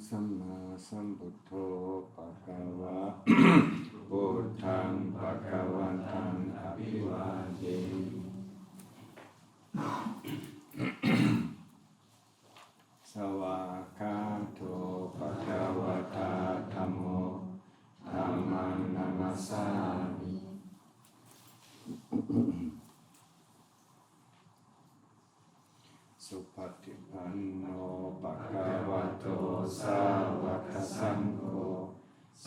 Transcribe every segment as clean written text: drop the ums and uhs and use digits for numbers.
สัมมาสัมพุทโธภะคะวะ พุทธังภะคะวันตังอภิวาเทมิสวากขาโตภะคะวะตาธัมโมธัมมังนามัสสามิสุปฏิปันโนภะคะวะโตสาวกสังโฆ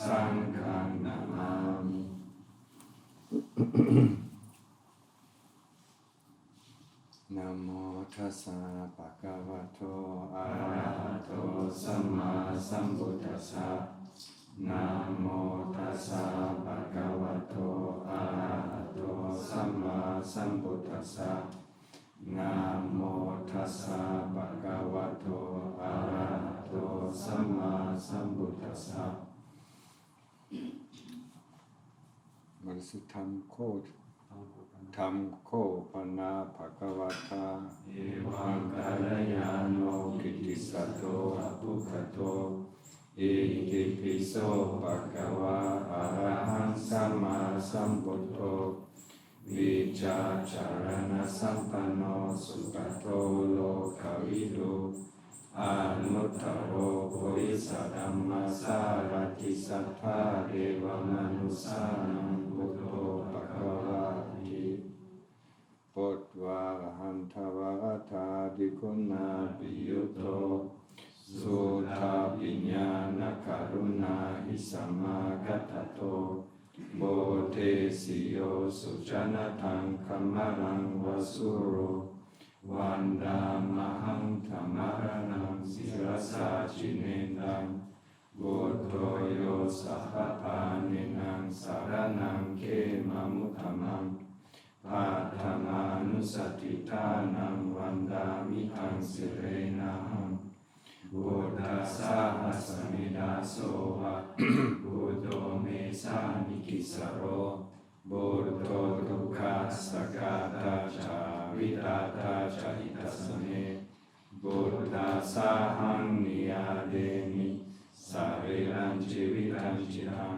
สังฆังนามามินะโมตัสสะภะคะวะโตอะระหะโตสัมมาสัมพุทธัสสะนะโมตัสสะภะคะวะโตอะระหะโตสัมมาสัมพุทธัสสะนะโมตัสสะภะคะวะโตอะระหะโตสัมมาสัมพุทธัสสะบริสุทธังโคธรรมโคปนาภะคะวะตาเอวังกัลยาโนกิติสัตโตอะภุคโตอิติปิโสภะคะวะอะระหังสัมมาสัมพุทโธวิชาจารณสัมปันโนสุขโตโลกวิทูอนุตตโรโพธิสัตธัมมาสารติสัทธาเทวมนุสสานังพุทโธภควาติปุตวะหันทวะทาดิคุณาปิยุโตสุทาปิญญาณกรุณาหิสัมมากัตโตโบเทสิโยสุจนะทังคัมมะรังวสุโรวันดามหังธรรมรนังศิรสาชิเนตังบุตโตโยสัพพานินังสารนังเขมมุตตมังปัฏฐามานุสติทานังวันดามิทังสิเรนะหังบุตตสสะสมิดาโสวะบุตโตเมสานิกิสโรบุตโตทุกขัสสะกาตาจาวิตาตาจาหิตัสสเมบุตตสาหังนิยาเดมิสาเรรังชีวิตังจิตัง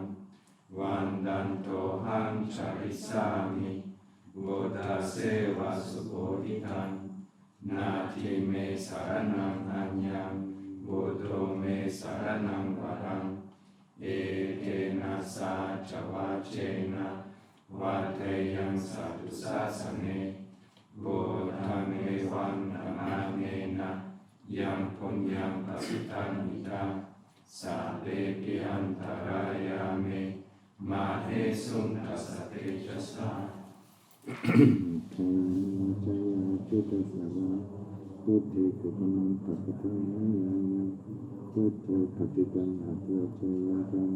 วันดันโตหังจาริสามิบุตตเสวะสุโภทิตังนาทิเมสารนังอัญญังบุตโตเมสารนังวรังเอเกนะสาจวาเจนะวัฏยังสัตตุสาสเนบุตังเอวันธรรมาเนนะยังปุญญังปสิตังหิตังสัพเพปิอันตรายาเมมาเทสุนทัสสะเตจัสสะพุทธิกุปนังปัปตังยายังพุทโธปฏิปันหาเพื่อเจริญธรรม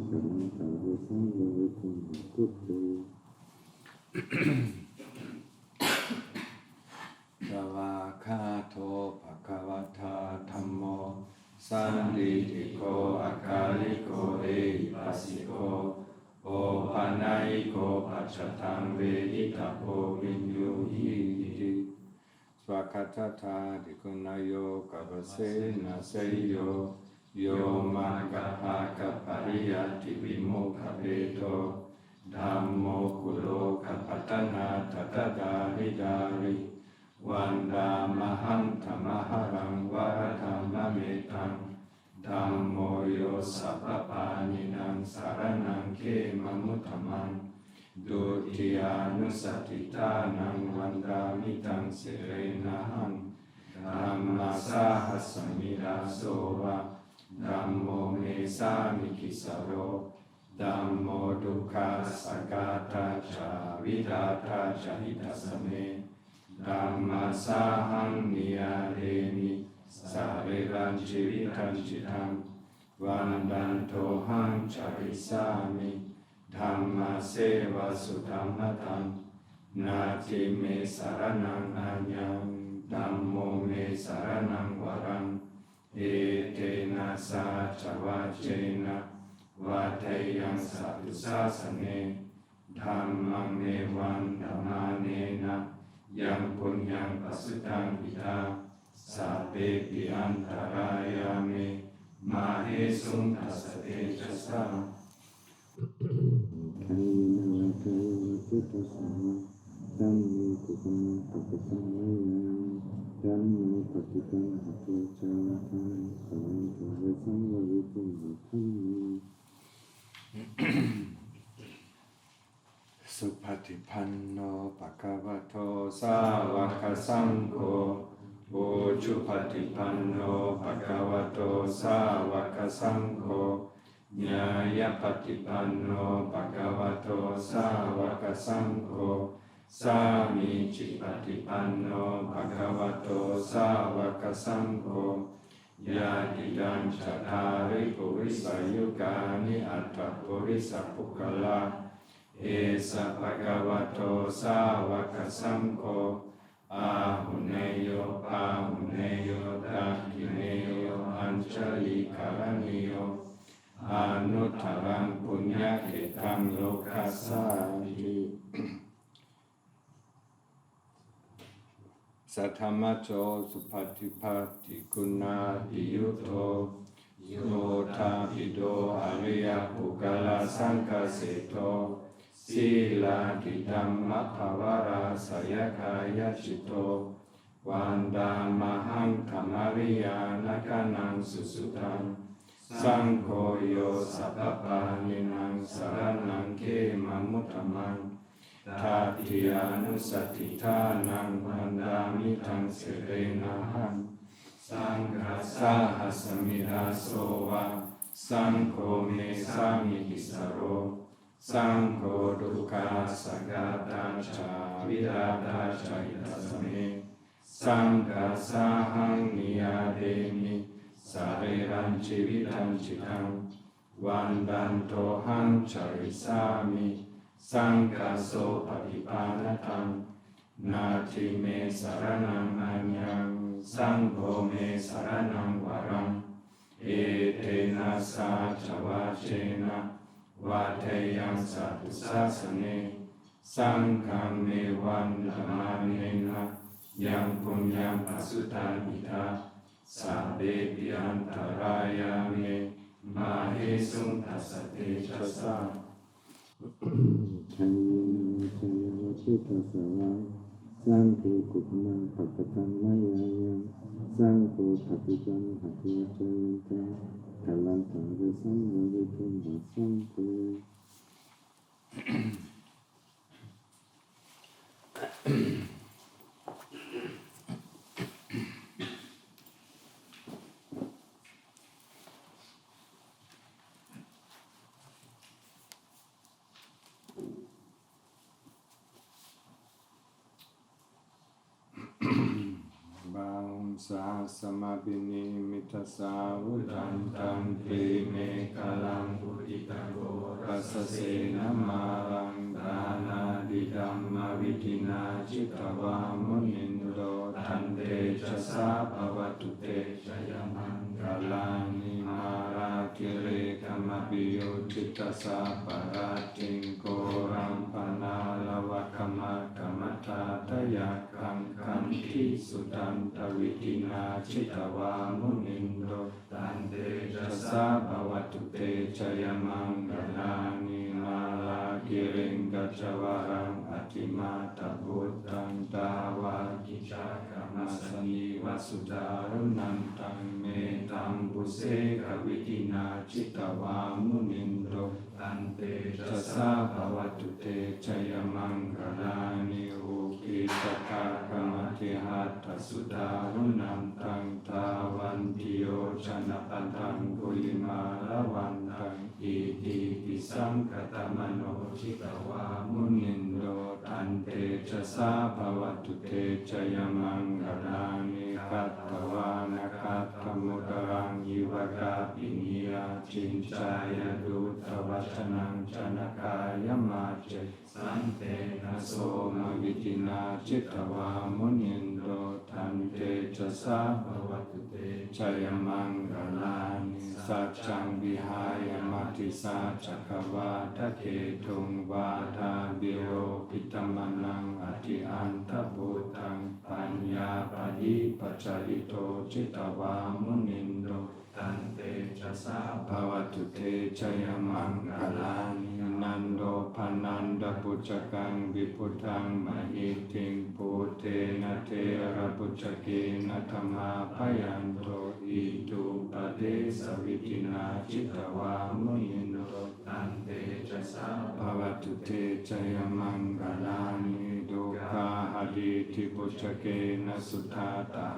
สัมมาสัมพุทธังโลกุมพุทโธสวากขาโตภะคะวะตาธัมโมสันติติโกอาคาลิโกเอหิปัสสิโกโอปานัยโกปัจจตังเวหิตาโพวินยูหิติสวากขาตาดิคุณโยกัปเสนะเสยโยโยมังกะภาคปริยัติวิโมขเปโตธัมโมกุโลกัปปัตตนาทัตตดาริดาริวันดามหังธรรมหรังวรธรรมเมตังธัมโมโยสัพพปานินังสารนังเขมมุตตมังดุติยานุสติตานังวันดามิตังสิเรนะหังธัมมาสาหัสสมิดาโสวะธัมโมเมสามิกิสโรธัมโมดุขัสสะกาตาจาวิดาตาจาหิตัสสเม ธัมมาสาหังนิยาเรมิสาเรรัญชีวิตัญจิตังวันดันโทหังจาริสามิธัมมาเสวะสุธัมมตังนาทิเมสารนังอัญญังธัมโมเมสารนังวรังเอเตนะสาจวัจเจนะวะเทยังสัพพุสาสเนธัมมังเนวันธัมมาเนนะยังปุญญังปัสสุตังปิตาสัพเพปิอันตรายามิมาเหสุงทัสสะเตจัสสะคันยินะวะเทวะจิตตสัมมาธัมมิกุปนะปะปะสัมมายังธัมมิปฏิกังหะโตจาวะทังสังฆะเวสังวะวิตุมะธัมมิสุปฏิปันโนภะคะวะโตสาวกสังโฆโอจุปฏิปันโนภะคะวะโตสาวกสังโฆญาญาปฏิปันโนภะคะวะโตสาวกสังโฆสามีจิปฏิปันโนภะคะวะโตสาวกสังโฆญาติดังจัตตาริปุริสายุกานิอัตถปุริสปุคคลาเอสะภะคะวะโตสาวกสังโฆอาหุเนโยปาหุเนโยตักขิเนโยอัญชลิกรณิโยอนุตตรังปุญญเขตังโลกัสสามิสัทธมโจสุปฏิปัตติคุณาติยุโตโยธาปิโดอริยปุกลาสังคเสโตศีลาติธัมมะภวราสยกายจิตโตวันดามหังธรรมริยานกนังสุสุตังสังโฆโยสัพพปานินังสรณังเขมมุตตมังทัตถิยานุสติทานังวันดามิทังเสเรนะหังสังฆัสสะหัสมิดาโสวะสังโฆเมสามิหิสโรสังโฆดุขาสกตาชาวิราตาชัยตัสเมสังฆัสสะหังนิยาเดมิสาเรรัญชีวิตัญจิตังวันดันโทหังจาริสามิสังฆโสปฏิปานตังนาทิเมสารนังอัญญังสังโฆเมสารนังวรังเอเตนะสาจวัจเจนะวะเทยังสัพพุสาสเนสังฆังเมวันธัมมาเนนะยังปุญญังปัสสุตังปิตาสัพเพปิอันตรายามิมาเหสุงทัสสะเตจัสสะคันยินะเทวะจิตตสังสังฆกุปนังปัปปะตังมะยายังสังโฆปฏิปันหะโตจายันตาคัลลันตังเวสังวะวิตุมะสังโฆสาสมาบินีมิตสาวุตันตังเตเมฆลังพุติตโกรัสเสนะมารังดานาดิดัมมาวิทินาจิตวามุนินโดทันเตจะสาภวตุเตชยมังกลานิมาราคิเรกมปิโยจิตสาปราติงโกรัมปนาลวะคมะกมตาตยาคังคันทิสุตันตวิทินาจิตวามุนินโดตันเตจะสาภวตุเตชยมังกลานิมาราคิเรงกัจจวารังอติมาตบุตตังตาวากิจากรรมสนิวัสุดารุนันตังเมตัมปุเสกวิทินาจิตวามุนินโดตันเตจะสาภวตุเตชยมังกลานิโอกิตกากรรมติหัตถสุดารุนันตังตาวันติโยชนะปันตังกุลิมาละวันตังอิติปิสังกตมโนจิตวามุนินโดตันเต จะสาภวตุเตชยมังคลานิคัตถวานะคัตถมุตรังยิวกาปินิยาจินจายดุตวัชนังชนกายมาเจสันเตนะโสมวิตินาจิตวามุนินโดทันเตจะสาภวตุเตชยมังคลานิสัจจังวิหายมัตติสาจักวาทะเกตุงวาทาบิโรปิตมนังอธิอันทภูตังปัญญาปฏิปัจจริโตจิตวามุนินโดตันเตจะสาภวตุเตชยมังคลานินันโดพนันดปุจจกังวิพุทธังมหิติงปูเตนะเทระปุจจเกนะธรรมาพยันโตอิตุปเดสวิตินาจิตวามุนินโดตันเตจะสาภวตุเตชยมังคลานิดุคาหดิทิปุจจเกนะสุทธาตา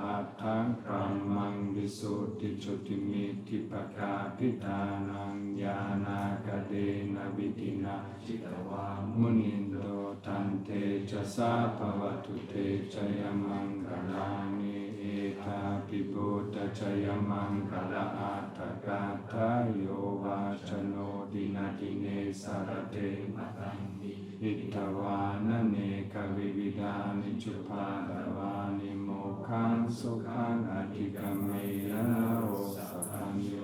ทังพรหมังวิสุทธิจุติมิทิปกาพิธานังญาณากเดนะวิตินาจิตวามุนินโดตันเตจะสาภวตุเตชยมังคลานิเอตาปิบุตตชยมังคลาอัตถกาทายโยวาชโนดินาติเนสารเตมตังมิอิทธวานเนกวิวิดานิจุปาดวานิโมขังสุขังอธิกเมยนะโรสัพพัญโย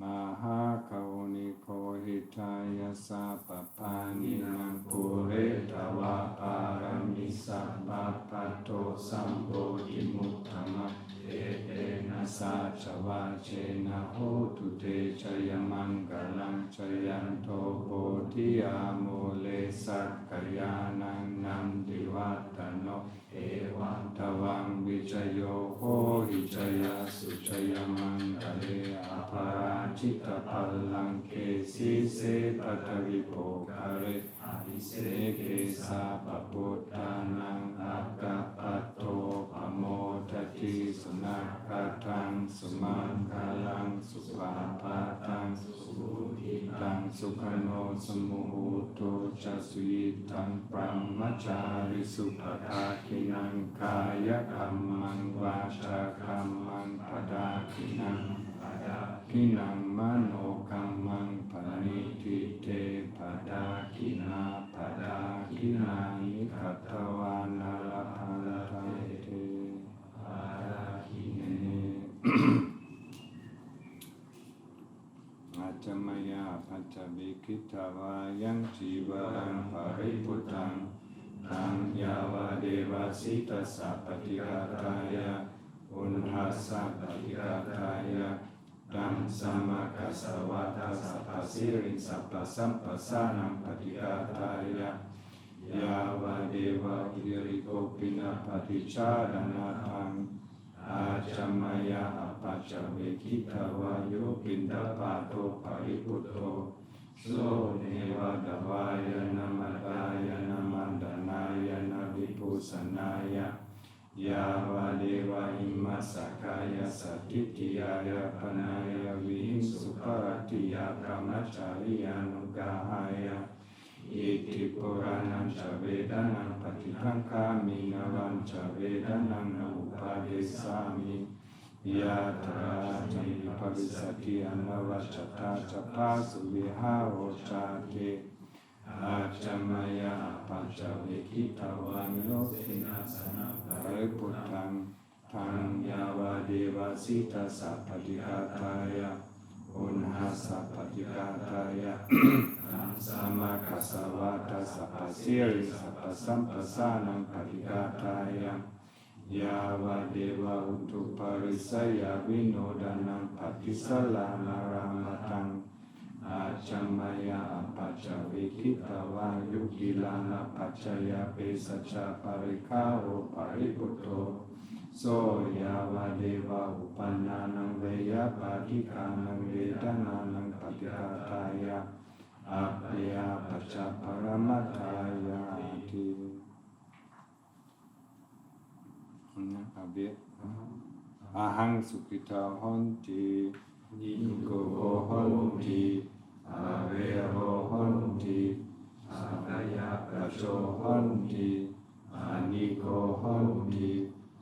มหาโคนิโคหิทายาสาปปานินังปุเรตวาปารมิสัพพะปัตโตสัมโพธิมุตตมะเอเตนะสัจวาเชนะโหตุเตชยมังคลังชยันโตโพธิอาโมเลสักขยานังนันติวัตโนเอวังทวังวิจโยโหหิจยาสุจยมังคะเลอภาราจิตปัลลังเกสีเสปัตวิโภคะเรอภิเสเกสาปปุตตานังอักขปัตโตปโมทติสุนัขตังสุมังคลังสุปาปาตังสุทิตังสุขโนสมุหุโตจัสุยิตังปรหมจาริสุปทาคินังกายคัมมังวาจากัมมังปดาคินังคินังมโนคัมมังปณิทิเตปดาคินาปดาคินานิคัตถวานาลพันธันเตปดาคิเนอาจมยาปัจจวิคิตวายังจีวรังปริพุทธังทังยาวเดวาสิตสัพปฏิฆาตายะอุณหัสสะปฏิฆาตายะตังสัมมากัสสวะตาสัพพสิริสัพพสัมปสานังปฏิฆาตายะยาวเดวะหิริโกปินะปฏิชาดนาทังอาจมยาปัจจเวคิตวายุปินดาปาโตปริพุตโตโสเนวะดวายนะมัตตายนะมันดานายนะวิภูสนายะยาวะเดวะอิมัสสกายะสัตติติยายะปนายะวิหิงสุภรติยาพระมัจจาริยานุกาหายะอิติปุรานังจเวดานังปฏิคังคามินวันจเวดานังอุปาเดสามิยะตราจิภวิสัตติอนวัชตาจปาสุวิหาโรจาเตอาจมยาปัจจเวคิตวันโยสินาสนะปริพุทธังทังยาวเดวาสิตาสัพปฏิฆาตายะอุณหัสสะปฏิฆาตายะสัมมากัสสวะตาสัพพสิริสัพพสัมปสานังปฏิฆาตายะยาวะเดวะอุตุปริสยาวิโนดานังปฏิสลานารามตังอาจัมมยาปัจจเวคิตวายุกิลานะปัจจยาเปสัจจปริคาโอปริปุตโตโสยาวะเดวะอุปันนานังเวยาปาทิกานังเวทนานังปฏิฆาตายะอัปปยาปัจจปรมัตถายาติอาเบะอาหังสุขิตาหอนติยิโกโหหอนติอาเวโหหอนติสัพพ Pacho Honti, Aniko Honti,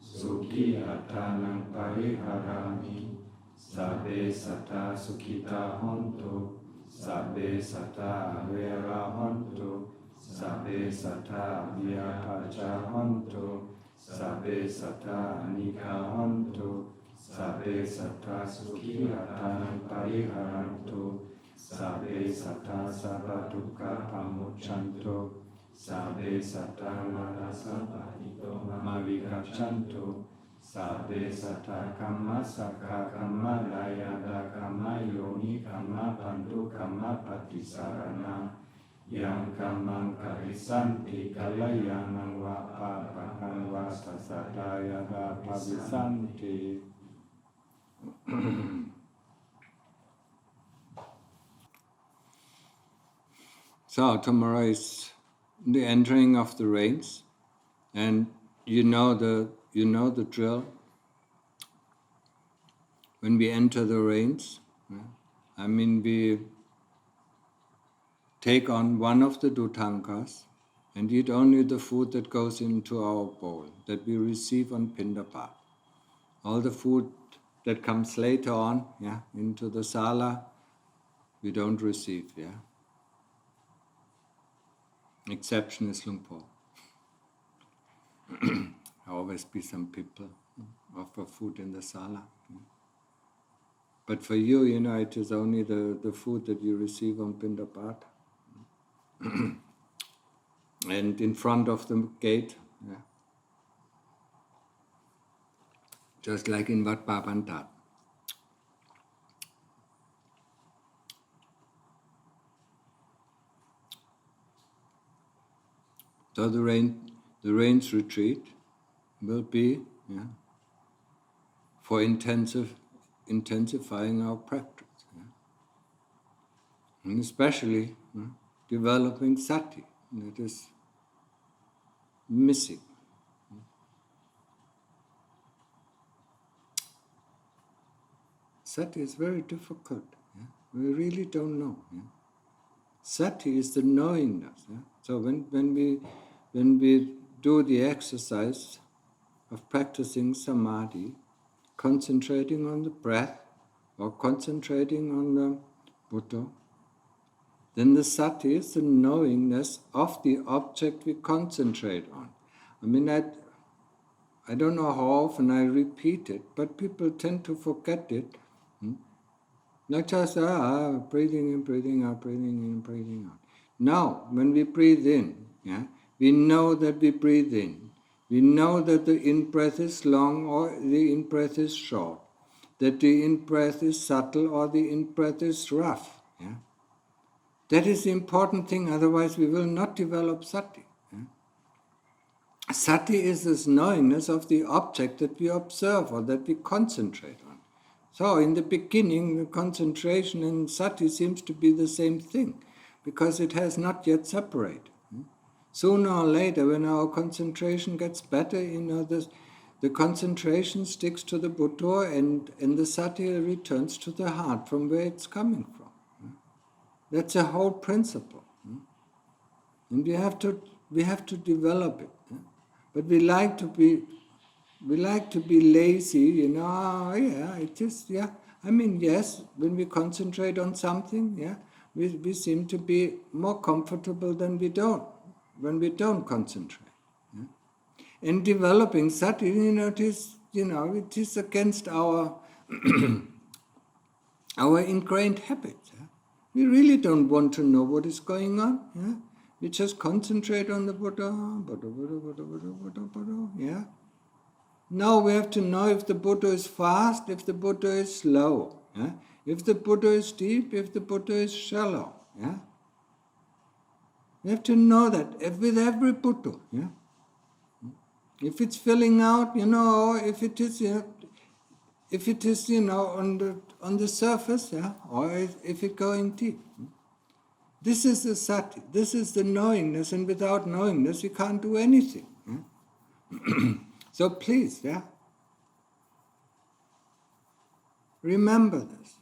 Sukhi Atanang Pariharami, Sabe Sata Sukhita Hontu, Sabe Sata Avera Hontu, Sabe Sata Vyapacha Hontu, Sabe Sata Anika Hontu, Sabe Sata Sukhi Atanang Pariharantu, Sabe Sata Sabaduka Pamuchantu, Sabe Sata Manasapahito Mavikachantu, Sabe Sata Kamma Saka Kamma Layada Kamma Yoni Kamma Pantu Kamma Patisarana, Yang Kammang Karisanti Kalayanang Vapa Pakan Vasa Sataya Pavisanti. So tomorrow is the entering of the rains, and you know the drill. When we enter the rains, we take on one of the dutankas and eat only the food that goes into our bowl, that we receive on Pindapat. All the food that comes later on, into the sala, we don't receive, Exception is Lumpur. Always be some people offer food in the sala. But for you, it is only the food that you receive on Pindapat. And in front of the gate, just like in Wat Papantat. So the rains retreat will be for intensifying our practice, and especially developing sati that is missing. Sati is very difficult. We really don't know. Sati is the knowingness. So when we do the exercise of practicing samadhi, concentrating on the breath or concentrating on the Buddha, then the sati is the knowingness of the object we concentrate on. I don't know how often I repeat it, but people tend to forget it. Not just breathing in, breathing out, breathing in, breathing out. Now, when we breathe in, we know that we breathe in. We know that the in-breath is long or the in-breath is short, that the in-breath is subtle or the in-breath is rough. That is the important thing, otherwise we will not develop sati. Sati is this knowingness of the object that we observe or that we concentrate on. So in the beginning, the concentration and sati seems to be the same thing, because it has not yet separated. Sooner or later, when our concentration gets better, the concentration sticks to the Buddha and the sati returns to the heart from where it's coming from. That's a whole principle. And we have to develop it. But we like to be lazy, it is, yes, when we concentrate on something, we seem to be more comfortable than when we don't concentrate. In developing sati, it is against our our ingrained habits. We really don't want to know what is going on. We just concentrate on the Buddha, Buddha, Buddha, Buddha, Buddha, Buddha, Buddha. Now we have to know if the Buddha is fast, if the Buddha is slow, if the Buddha is deep, if the Buddha is shallow. We have to know that with every Buddha. If it's filling out, if it is on the surface, or if it's going deep. This is the sati, this is the knowingness, and without knowingness you can't do anything. So please, remember this.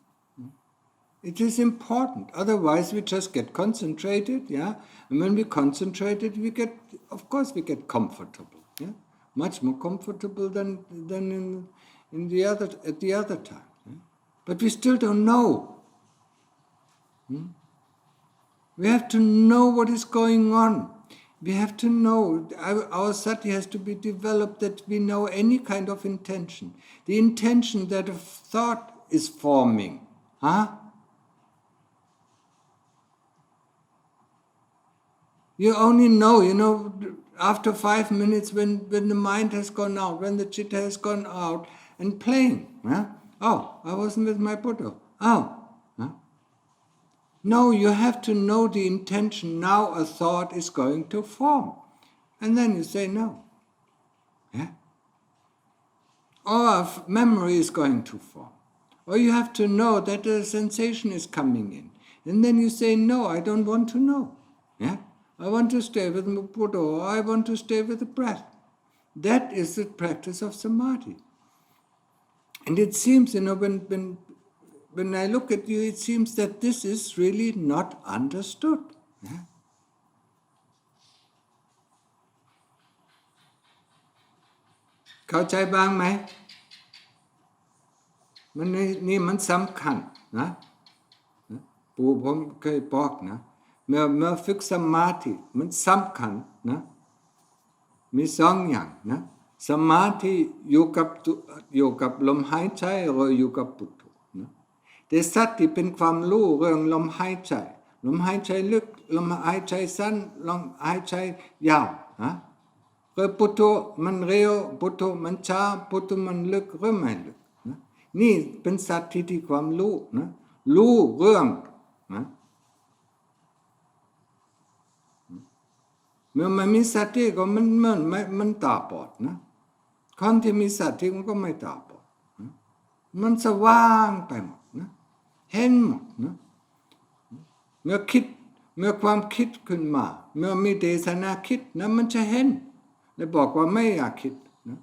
It is important. Otherwise, we just get concentrated, yeah. And when we concentrated, we get comfortable, yeah. Much more comfortable than in the other at the other time. Yeah? But we still don't know. We have to know what is going on. We have to know, our sati has to be developed that we know any kind of intention. The intention that a thought is forming. Huh? You only know, after 5 minutes when the mind has gone out, when the chitta has gone out and playing. Huh? Oh, I wasn't with my Buddha. Oh. Huh? No, you have to know the intention. Now a thought is going to form. And then you say no. Yeah? Or a memory is going to form. Or you have to know that a sensation is coming in. And then you say, no, I don't want to know. Yeah? I want to stay with the Buddha, or I want to stay with the breath. That is the practice of samadhi. And it seems, when I look at you, it seems that this is really not understood. Yeah? เข้าใจบ้างไหมนี่มันสำคัญนะปู่ผมเคยบอกนะเมื่อฝึกสมาธิมันสำคัญนะมีสองอย่างนะสมาธิอยู่กับลมหายใจหรืออยู่กับพุทโธนะแต่สติเป็นความรู้เรื่องลมหายใจลมหายใจลึกลมหายใจสั้นลมหายใจยาวนะพุทโธมันเร็วพุทโธมันช้าพุทโธมันลึกหรือไม่ลึกนะนี่เป็นสติที่ความรู้นะรู้เรื่องนะเมื่อมันมีสติก็มันตาบอดนะคนที่มีสติมันก็ไม่ตาบอดนะมันสว่างไปหมดนะเห็นหมดนะเมื่อความคิดขึ้นมาเมื่อมีเดชนาคิดนะมันจะเห็นและบอกว่าไม่อยากคิดนะ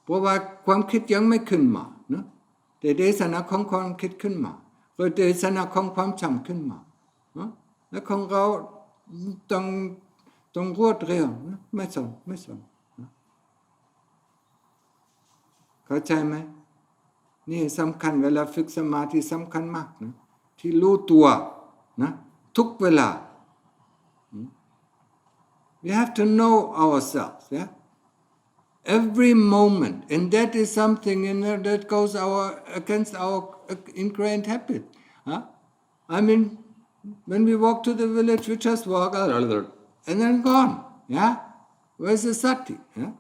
เพราะว่าความคิดยังไม่ขึ้นมานะแต่เดชนาของความคิดขึ้นมาหรือเดชนาของความจำขึ้นมานะและของเราต้องรวดเร็วนะไม่สนนะเข้าใจไหมนี่สำคัญเวลาฝึกสมาธิสำคัญมากนะที่รู้ตัวนะทุกเวลาWe have to know ourselves, yeah? Every moment. And that is something that goes against our ingrained habit. Huh? I mean, when we walk to the village, we just walk and then gone. Yeah? Where's the sati? Yeah?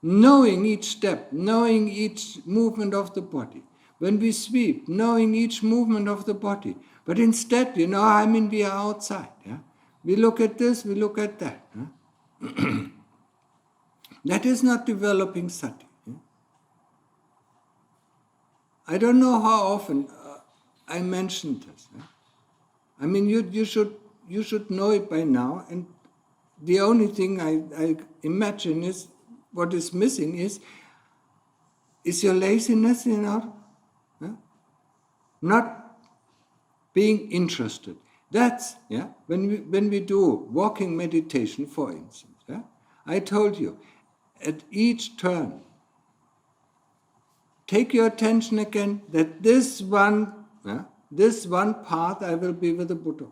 Knowing each step, knowing each movement of the body. When we sweep, knowing each movement of the body. But instead, we are outside. Yeah? We look at this, we look at that. Huh? That is not developing sati. I don't know how often I mentioned this. You should know it by now. And the only thing I imagine is what is missing is your laziness, not being interested. That's, when we do walking meditation, for instance, I told you, at each turn, take your attention again that this one path I will be with the Buddha.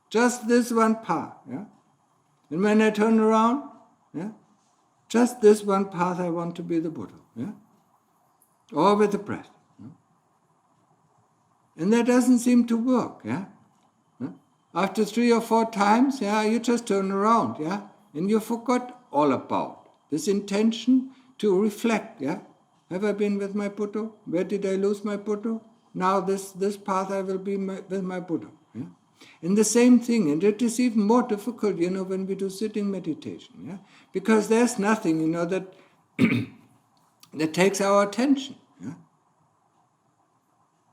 Just this one path. Yeah? And when I turn around, just this one path I want to be the Buddha. Yeah? Or with the breath. Yeah? And that doesn't seem to work. Yeah? After 3 or 4 times, you just turn around, and you forgot all about this intention to reflect, Have I been with my Buddha? Where did I lose my Buddha? Now this path I will be with my Buddha. And the same thing, and it is even more difficult, when we do sitting meditation, because there's nothing, that that takes our attention,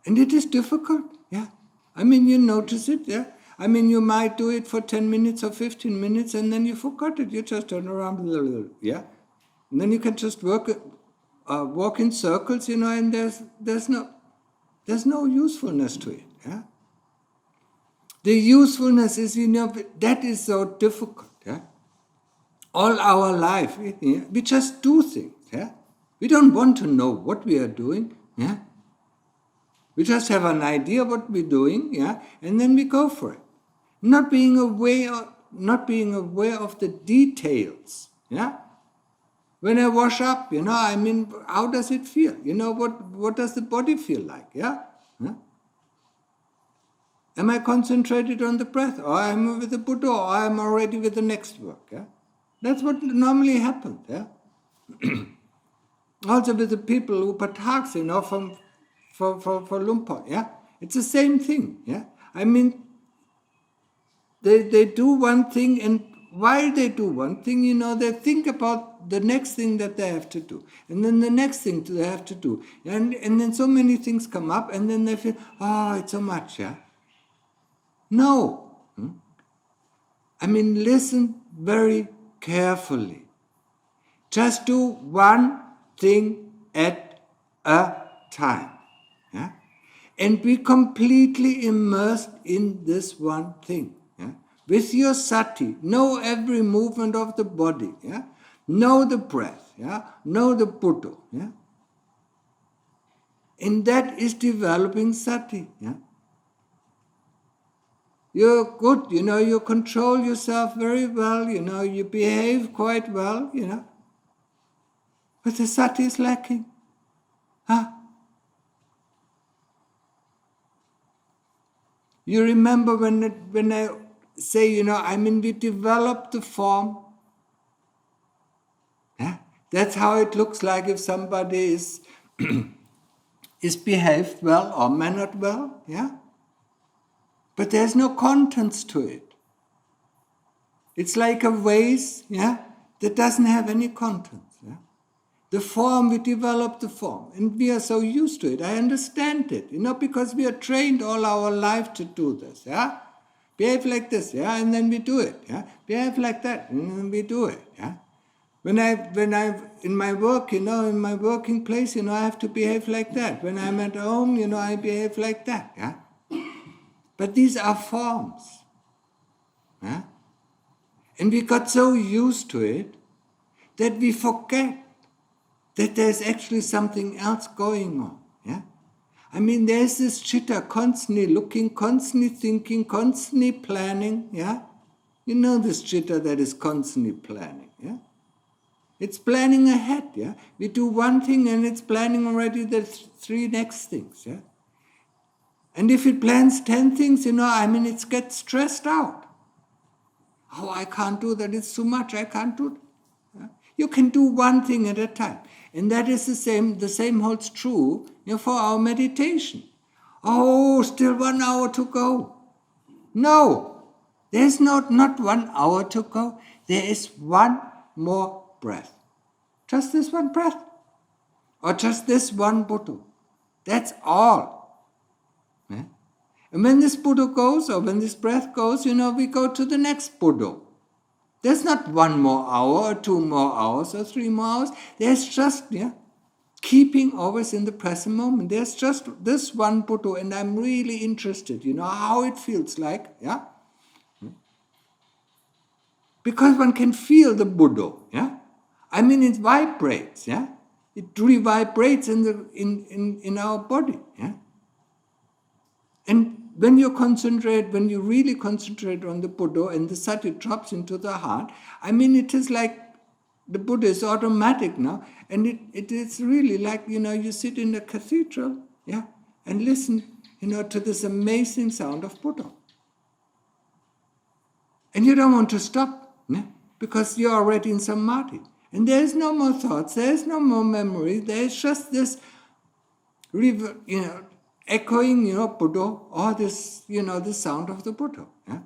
And it is difficult, you notice it, you might do it for 10 minutes or 15 minutes and then you forgot it. You just turn around, And then you can just walk in circles, and there's no usefulness to it. Yeah? The usefulness is, that is so difficult. Yeah? All our life, we just do things. Yeah? We don't want to know what we are doing. Yeah? We just have an idea what we're doing, yeah, and then we go for it. Not being aware of the details. Yeah? When I wash up, how does it feel? What does the body feel like? Yeah? Huh? Am I concentrated on the breath, or I'm with the Buddha, or I'm already with the next work? Yeah? That's what normally happens. Yeah? Also with the people who partakes, for Lumpur, yeah? It's the same thing, yeah? They do one thing, and while they do one thing, they think about the next thing that they have to do, and then the next thing they have to do, and then so many things come up, and then they feel, it's so much, yeah? No. Listen very carefully. Just do one thing at a time. Yeah? And be completely immersed in this one thing. Yeah? With your sati, know every movement of the body. Yeah? Know the breath. Yeah? Know the Buddha. Yeah? And that is developing sati. Yeah? You're good, you control yourself very well, you behave quite well, But the sati is lacking. Huh? You remember when I say, we develop the form. Yeah? That's how it looks like if somebody is is behaved well or mannered well. Yeah? But there's no contents to it. It's like a vase, yeah, that doesn't have any contents. Yeah? The form, we develop the form, and we are so used to it. I understand it, because we are trained all our life to do this. Yeah? Behave like this, yeah, and then we do it. Yeah? Behave like that, and then we do it. Yeah? When I in my work, in my working place, I have to behave like that. When I'm at home, I behave like that. Yeah? But these are forms. Yeah? And we got so used to it that we forget that there's actually something else going on. Yeah? There's this chitta constantly looking, constantly thinking, constantly planning. Yeah? This chitta that is constantly planning. Yeah? It's planning ahead. Yeah? We do one thing and it's planning already the three next things. Yeah? And if it plans 10 things, it gets stressed out. Oh, I can't do that. It's too much. I can't do that. Yeah? You can do one thing at a time. And that is the same holds true for our meditation. Oh, still 1 hour to go. No, there's not 1 hour to go. There is one more breath. Just this one breath. Or just this one Buddha. That's all. Yeah? And when this Buddha goes, or when this breath goes, we go to the next Buddha. There's not 1 more hour, or 2 more hours, or 3 more hours. There's just, keeping always in the present moment. There's just this one Buddha, and I'm really interested, how it feels like, yeah? Because one can feel the Buddha, yeah? It vibrates, yeah? It revibrates in our body, yeah? And when you really concentrate on the Buddha and the sati drops into the heart, it is like the Buddha is automatic now, and it is really like, you sit in a cathedral, yeah, and listen, to this amazing sound of Buddha. And you don't want to stop, yeah, because you're already in samadhi. And there's no more thoughts, there's no more memory, there's just this, echoing, Buddha, or this, the sound of the Buddha. Yeah?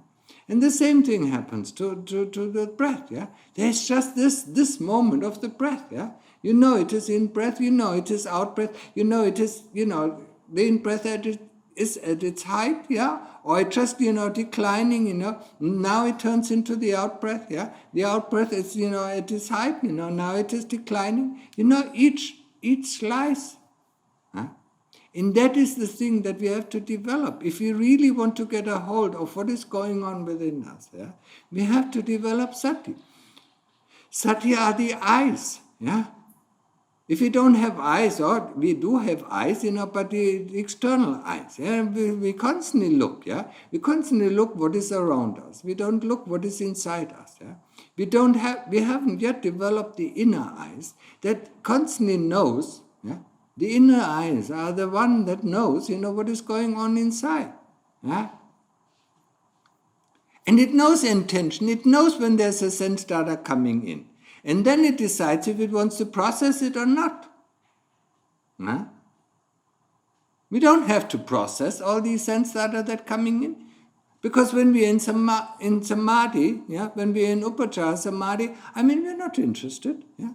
And the same thing happens to the breath. Yeah? There's just this moment of the breath. Yeah? It is in breath, it is out breath, it is, the in breath is at its height, yeah? Or it just, declining, now it turns into the out breath, yeah? The out breath is, at its height, now it is declining, each slice. Huh? And that is the thing that we have to develop. If we really want to get a hold of what is going on within us, yeah, we have to develop sati. Sati are the eyes, yeah. If we don't have eyes, or we do have eyes, but the external eyes, yeah, we constantly look, yeah. We constantly look what is around us. We don't look what is inside us, yeah. We haven't yet developed the inner eyes that constantly knows, yeah. The inner eyes are the one that knows, what is going on inside, yeah. And it knows intention. It knows when there's a sense data coming in. And then it decides if it wants to process it or not. Huh? We don't have to process all these sense data that are coming in. Because when we're in samadhi, yeah, when we're in upachara samadhi, we're not interested. Yeah?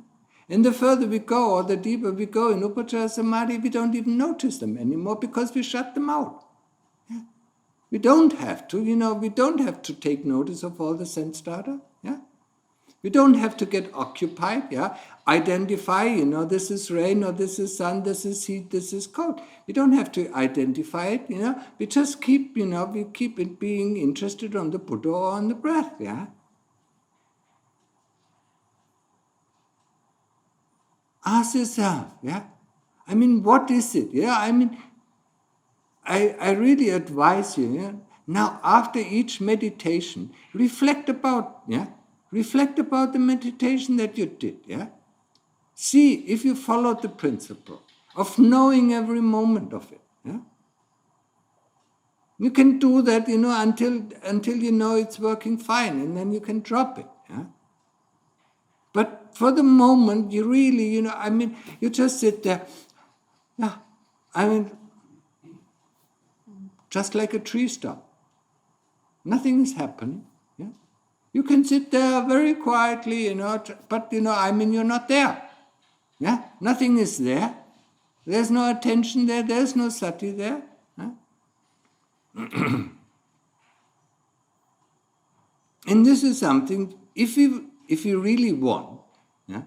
And the further we go, or the deeper we go in upachara samadhi, we don't even notice them anymore because we shut them out. We don't have to, we don't have to take notice of all the sense data, yeah. We don't have to get occupied, yeah. Identify, this is rain, or this is sun, this is heat, this is cold. We don't have to identify it, We just keep, we keep it being interested on the Buddha or on the breath, yeah. Ask yourself, yeah. What is it? Yeah, I really advise you, yeah? Now after each meditation, reflect about the meditation that you did, yeah? See if you followed the principle of knowing every moment of it, yeah? You can do that, until you know it's working fine, and then you can drop it, yeah? But for the moment, you really, you just sit there, yeah, just like a tree stump. Nothing is happening. Yeah? You can sit there very quietly, but you're not there. Yeah? Nothing is there. There's no attention there. There's no sati there. Yeah? And this is something, if you really want, yeah?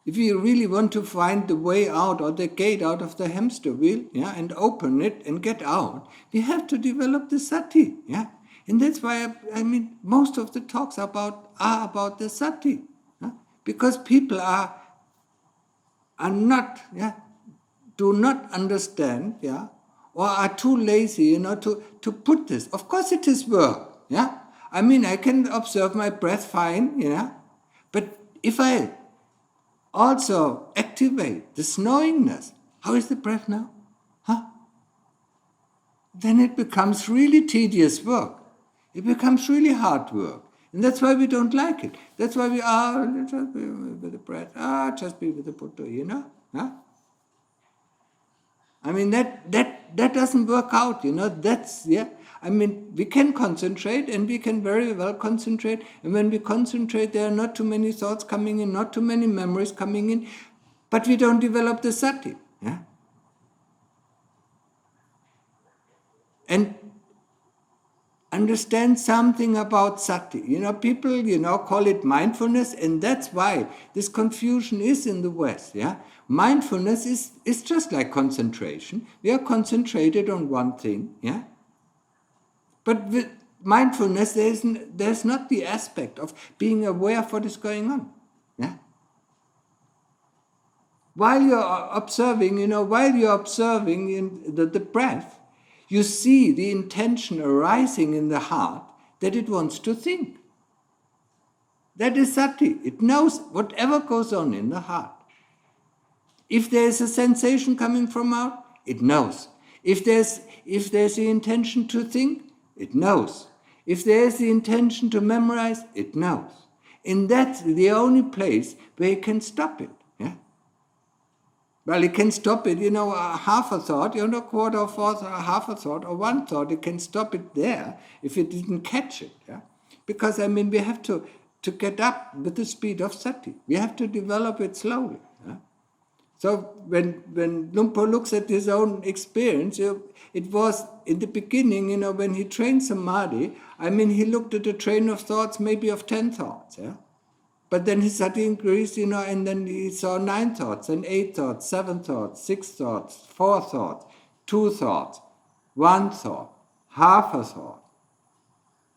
If you really want to find the way out or the gate out of the hamster wheel, yeah, and open it and get out, we have to develop the sati, yeah. And that's why most of the talks are about the sati, yeah? Because people are not, yeah, do not understand, yeah, or are too lazy, to put this. Of course, it is work, yeah. I can observe my breath fine, but if I also activate this knowingness, how is the breath now? Huh? Then it becomes really tedious work. It becomes really hard work. And that's why we don't like it. That's why we are, just be with the breath, just be with the Buddha, Huh? That doesn't work out, that's, yeah. We can concentrate, and we can very well concentrate. And when we concentrate, there are not too many thoughts coming in, not too many memories coming in, but we don't develop the sati. Yeah? And understand something about sati. People, call it mindfulness, and that's why this confusion is in the West. Yeah? Mindfulness is just like concentration. We are concentrated on one thing, yeah? But with mindfulness, there's not the aspect of being aware of what is going on. Yeah? While you're observing, the breath, you see the intention arising in the heart that it wants to think. That is sati. It knows whatever goes on in the heart. If there is a sensation coming from out, it knows. If there's the intention to think, it knows. If there is the intention to memorize, it knows. And that's the only place where it can stop it. Yeah? Well, it can stop it, half a thought, quarter or fourth or half a thought or one thought. It can stop it there if it didn't catch it. Yeah? Because, we have to get up with the speed of sati. We have to develop it slowly. Yeah? So when Lumpo looks at his own experience, it was in the beginning, when he trained samadhi, he looked at a train of thoughts, maybe of 10 thoughts, yeah? But then his sati increased, and then he saw 9 thoughts, and 8 thoughts, 7 thoughts, 6 thoughts, 4 thoughts. 2 thoughts, 1 thought, half a thought,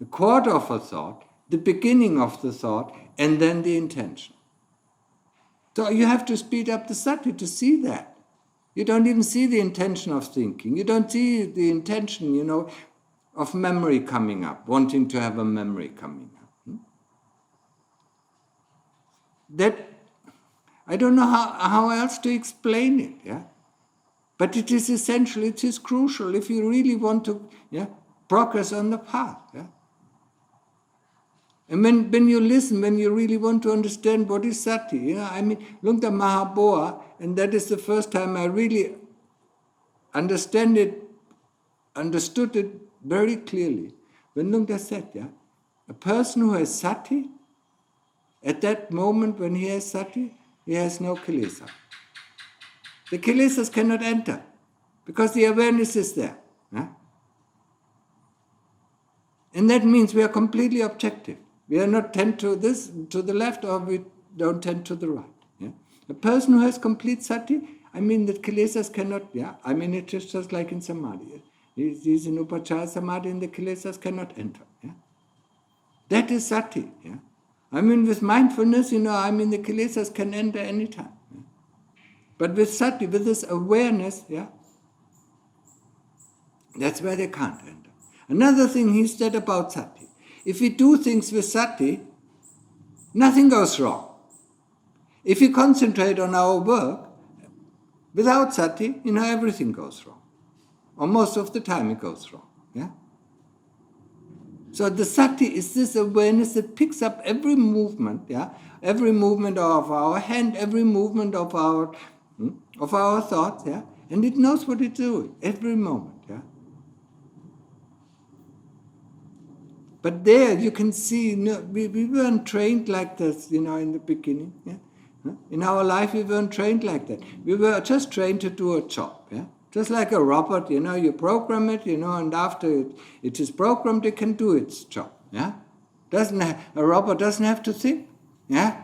a quarter of a thought, the beginning of the thought, and then the intention. So you have to speed up the sati to see that. You don't even see the intention of thinking. You don't see the intention, of memory coming up, wanting to have a memory coming up. That, I don't know how else to explain it, yeah? But it is essential, it is crucial if you really want to progress on the path. Yeah? And when you listen, when you really want to understand what is sati, look at Mahaboa, and that is the first time I really understood it very clearly. When Lungta said, a person who has sati, at that moment when he has sati, he has no kilesa. The kilesas cannot enter because the awareness is there. Yeah? And that means we are completely objective. We are not tend to this, to the left, or we don't tend to the right. Yeah? A person who has complete sati, the kilesas cannot, it is just like in samadhi. He's in upachara samadhi and the kilesas cannot enter. Yeah? That is sati. Yeah? With mindfulness, the kilesas can enter anytime. Yeah? But with sati, with this awareness, that's where they can't enter. Another thing he said about sati. If we do things with sati, nothing goes wrong. If we concentrate on our work, without sati, everything goes wrong. Or most of the time it goes wrong. Yeah? So the sati is this awareness that picks up every movement, every movement of our hand, every movement of our thoughts, and it knows what it's doing every moment. But there you can see, we weren't trained like this, in the beginning. Yeah? In our life, we weren't trained like that. We were just trained to do a job. Yeah? Just like a robot, you program it, and after it is programmed, it can do its job. Yeah? A robot doesn't have to think. Yeah?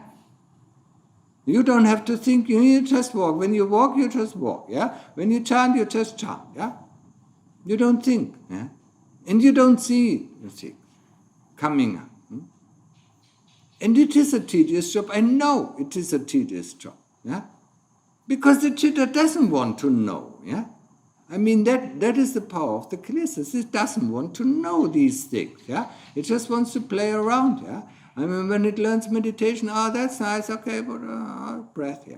You don't have to think, you just walk. When you walk, you just walk. Yeah? When you chant, you just chant. Yeah? You don't think. Yeah? And you don't see the thing coming up. And it is a tedious job. I know it is a tedious job. Yeah? Because the chitta doesn't want to know. Yeah? That is the power of the kilesas. It doesn't want to know these things. Yeah? It just wants to play around. Yeah? When it learns meditation, that's nice, okay, but breath, yeah.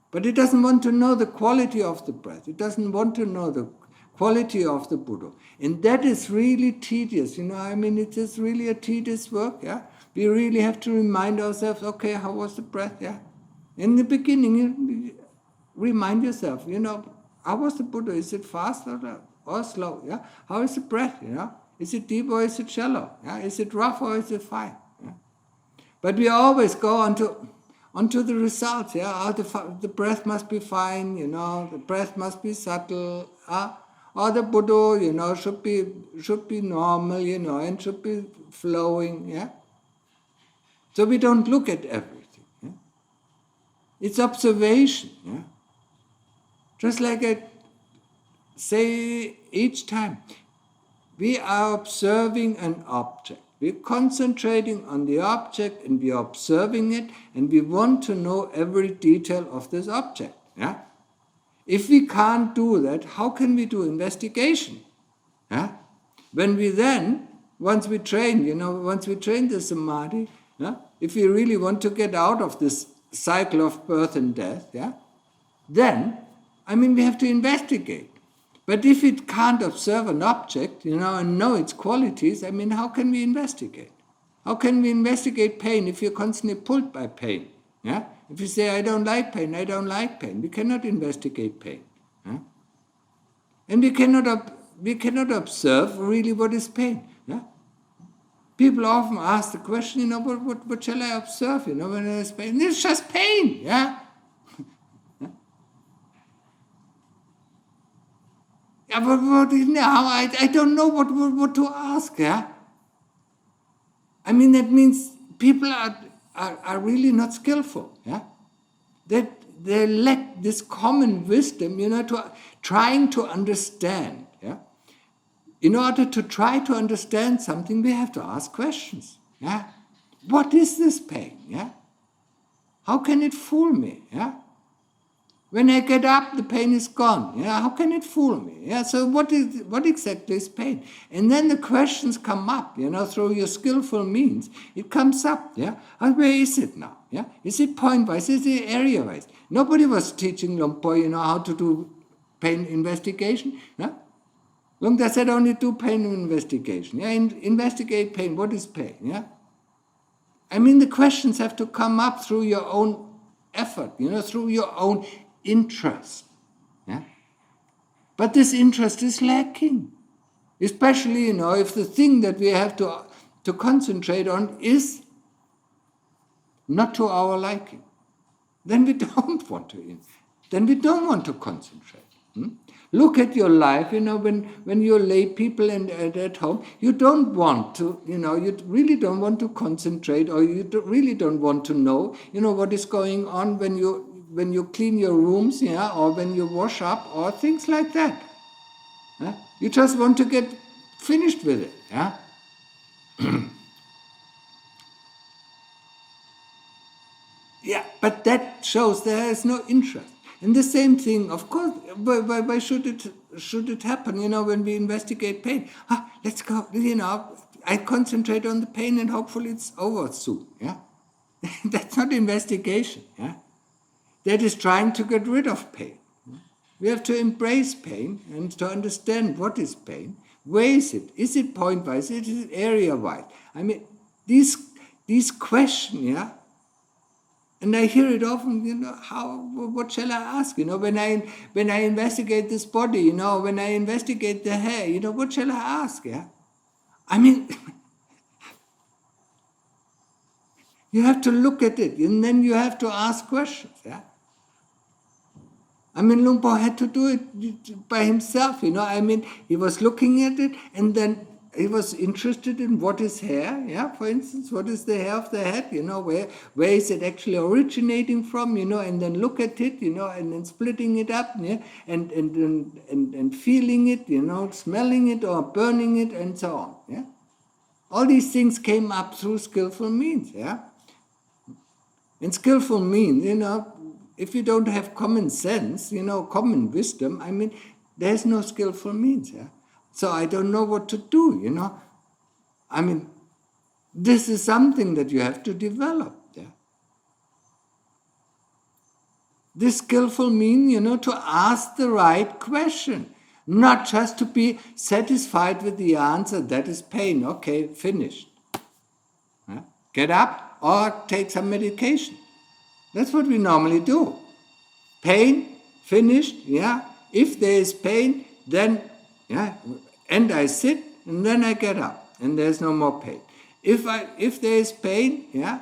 But it doesn't want to know the quality of the breath. It doesn't want to know the quality of the Buddha. And that is really tedious. It is really a tedious work. Yeah? We really have to remind ourselves, okay, how was the breath? Yeah? In the beginning, you remind yourself, how was the Buddha? Is it fast or slow? Yeah? How is the breath? Is it deep or is it shallow? Yeah? Is it rough or is it fine? Yeah? But we always go onto the results. Yeah? The breath must be fine, the breath must be subtle. Or the Buddha, should be normal, and should be flowing. Yeah? So we don't look at everything. Yeah? It's observation. Yeah? Just like I say each time, we are observing an object. We're concentrating on the object and we're observing it, and we want to know every detail of this object. Yeah? If we can't do that, how can we do investigation? Yeah? When we then, once we train the samadhi, if we really want to get out of this cycle of birth and death, then, we have to investigate. But if it can't observe an object, and know its qualities, how can we investigate? How can we investigate pain if you're constantly pulled by pain? Yeah? If you say, I don't like pain, we cannot investigate pain. Yeah? And we cannot observe really what is pain. Yeah? People often ask the question, what shall I observe, when there's pain? It's just pain, yeah? Yeah, but I don't know what to ask, yeah? That means people are really not skillful, yeah? they lack this common wisdom, to trying to understand. Yeah? In order to try to understand something, we have to ask questions. Yeah? What is this pain? Yeah? How can it fool me? Yeah? When I get up, the pain is gone. Yeah, how can it fool me? Yeah, so what exactly is pain? And then the questions come up, through your skillful means. It comes up, yeah. Where is it now? Yeah, is it point-wise? Is it area-wise? Nobody was teaching Luang Por, how to do pain investigation. Yeah, Luang Por said only do pain investigation. Yeah, investigate pain. What is pain? Yeah, I mean the questions have to come up through your own effort, through your own interest. Yeah? But this interest is lacking. Especially, if the thing that we have to concentrate on is not to our liking. Then we don't want to concentrate. Look at your life, when you're lay people and at home, you don't want to, you really don't want to concentrate, or you really don't want to know, what is going on when you clean your rooms, yeah, or when you wash up, or things like that. Yeah? You just want to get finished with it. Yeah? Yeah, but that shows there is no interest. And the same thing, of course, why should it happen, when we investigate pain? Let's go, I concentrate on the pain and hopefully it's over soon. Yeah? That's not investigation. Yeah? That is trying to get rid of pain. We have to embrace pain and to understand what is pain. Where is it? Is it point-wise? Is it area-wise? I mean, these questions, yeah? And I hear it often, what shall I ask? When I investigate this body, when I investigate the hair, what shall I ask? Yeah? I mean, you have to look at it, and then you have to ask questions. Yeah? I mean, Luang Por had to do it by himself, I mean, he was looking at it, and then he was interested in what is hair, yeah, for instance, what is the hair of the head, where is it actually originating from, and then look at it, and then splitting it up, yeah, and feeling it, smelling it or burning it, and so on, yeah. All these things came up through skillful means, yeah. And skillful means, if you don't have common sense, common wisdom, I mean, there's no skillful means, yeah. So I don't know what to do, I mean, this is something that you have to develop, yeah. This skillful means, to ask the right question, not just to be satisfied with the answer, that is pain, okay, finished. Yeah? Get up or take some medication. That's what we normally do. Pain, finished, yeah. If there is pain, then, yeah, and I sit, and then I get up, and there's no more pain. If there is pain, yeah,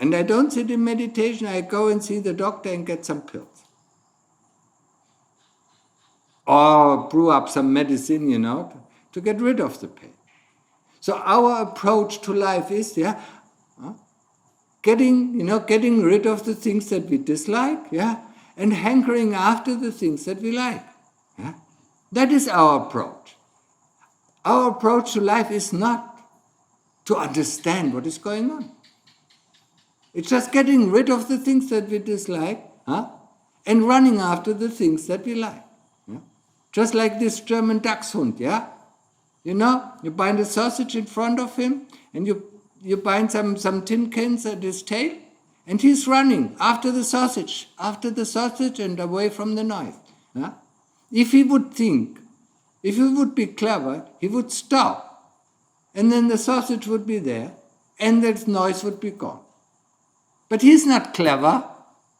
and I don't sit in meditation, I go and see the doctor and get some pills. Or brew up some medicine, to get rid of the pain. So our approach to life is, yeah, getting rid of the things that we dislike, yeah, and hankering after the things that we like. Yeah? That is our approach. Our approach to life is not to understand what is going on. It's just getting rid of the things that we dislike, and running after the things that we like. Yeah? Just like this German dachshund, yeah? You bind a sausage in front of him, and you bind some tin cans at his tail, and he's running after the sausage and away from the knife. Yeah? If he would think, if he would be clever, he would stop, and then the sausage would be there, and that noise would be gone. But he's not clever,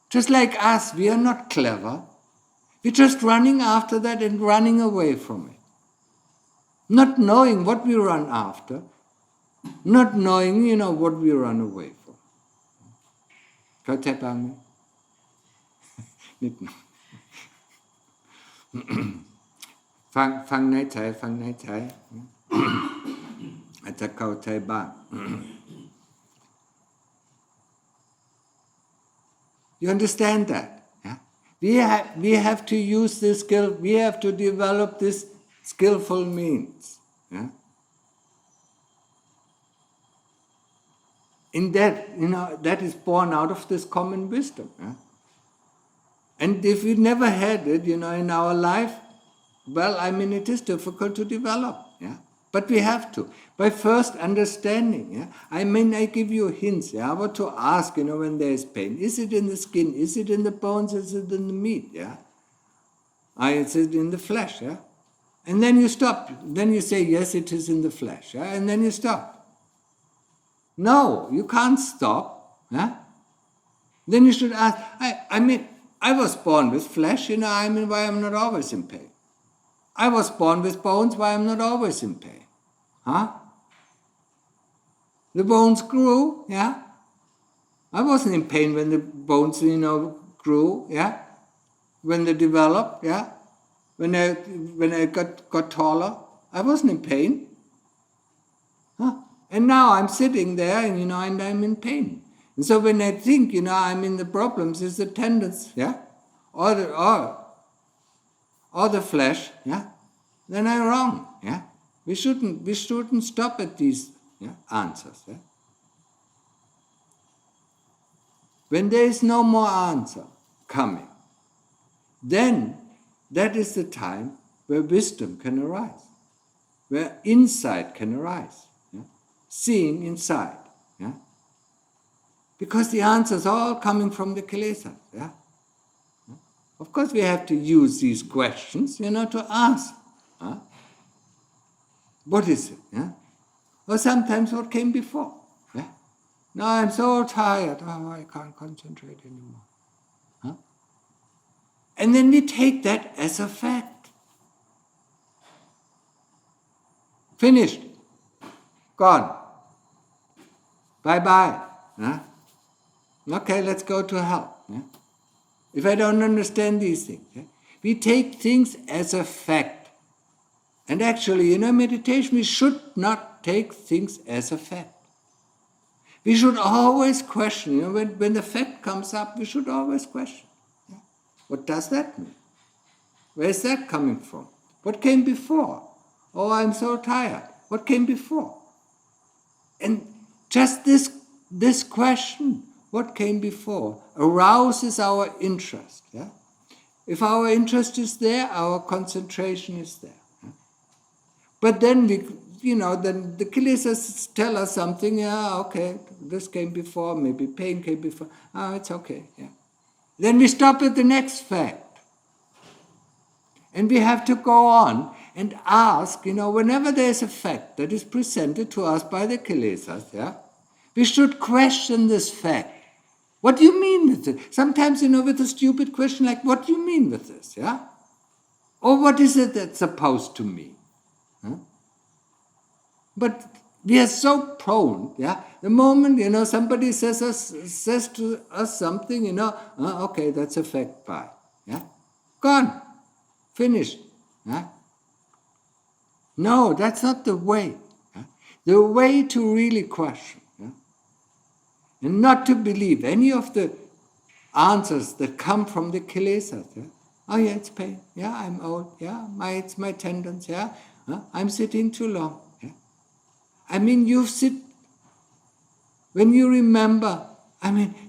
just like us, we are not clever. We're just running after that and running away from it. Not knowing what we run after, not knowing, what we run away from. เข้าใจบ้างไหม นิดหน่อย ฟังในใจอาจจะเข้าใจบ้าง You understand that? Yeah? We have to use this skill. We have to develop this skillful means. Yeah? In that, that is born out of this common wisdom. Yeah? And if we never had it, in our life, well, it is difficult to develop. Yeah? But we have to. By first understanding. Yeah? I give you hints. Yeah? What to ask, when there is pain. Is it in the skin? Is it in the bones? Is it in the meat? Yeah? Is it in the flesh? Yeah? And then you stop. Then you say, yes, it is in the flesh. Yeah? And then you stop. No, you can't stop. Yeah? Then you should ask, I was born with flesh, why I'm not always in pain. I was born with bones, why I'm not always in pain. Huh? The bones grew, yeah? I wasn't in pain when the bones, grew, yeah? When they developed, yeah? When I got taller, I wasn't in pain. Huh? And now I'm sitting there and, and I'm in pain. And so when I think, I'm in the problems, it's the tendons, yeah? Or the flesh, yeah? Then I'm wrong, yeah? We shouldn't stop at these answers, yeah? When there is no more answer coming, then that is the time where wisdom can arise, where insight can arise, yeah? Seeing inside, yeah? Because the answers are all coming from the kilesas, yeah? Of course, we have to use these questions, to ask, huh? What is it, yeah? Or sometimes what came before, yeah? No, I'm so tired, I can't concentrate anymore, huh? And then we take that as a fact. Finished, gone, bye-bye, huh? Okay, let's go to hell, yeah? If I don't understand these things, yeah? We take things as a fact. And actually, meditation, we should not take things as a fact. We should always question, when the fact comes up, we should always question. Yeah? What does that mean? Where is that coming from? What came before? Oh, I'm so tired. What came before? And just this question, what came before, arouses our interest. Yeah? If our interest is there, our concentration is there. Yeah? But then then the kilesas tell us something. Yeah, okay, this came before. Maybe pain came before. It's okay. Yeah. Then we stop at the next fact, and we have to go on and ask. Whenever there is a fact that is presented to us by the kilesas, yeah, we should question this fact. What do you mean with it? Sometimes, with a stupid question like, what do you mean with this? Yeah? Or what is it that's supposed to mean? Huh? But we are so prone, yeah? The moment, somebody says to us something, okay, that's a fact, bye. Yeah? Gone. Finished. Yeah? No, that's not the way. Yeah? The way to really question, and not to believe any of the answers that come from the kilesas. Yeah? Oh yeah, it's pain. Yeah, I'm old. Yeah, it's my tendons. Yeah, I'm sitting too long. Yeah? You sit, when you remember,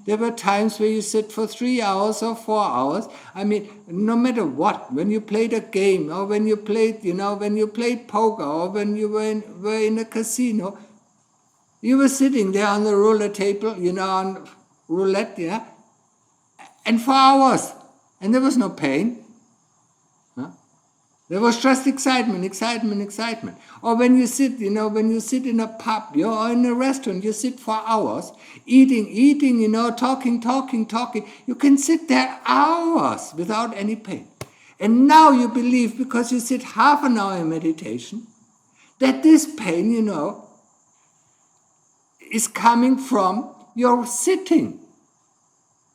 there were times where you sit for 3 hours or 4 hours. No matter what, when you played a game, or when you played, when you played poker, or when you were in a casino, you were sitting there on the roulette table, on roulette, yeah, and for hours, and there was no pain. Huh? There was just excitement. Or when you sit, in a pub, or in a restaurant, you sit for hours, eating, talking. You can sit there hours without any pain. And now you believe, because you sit half an hour in meditation, that this pain, is coming from your sitting.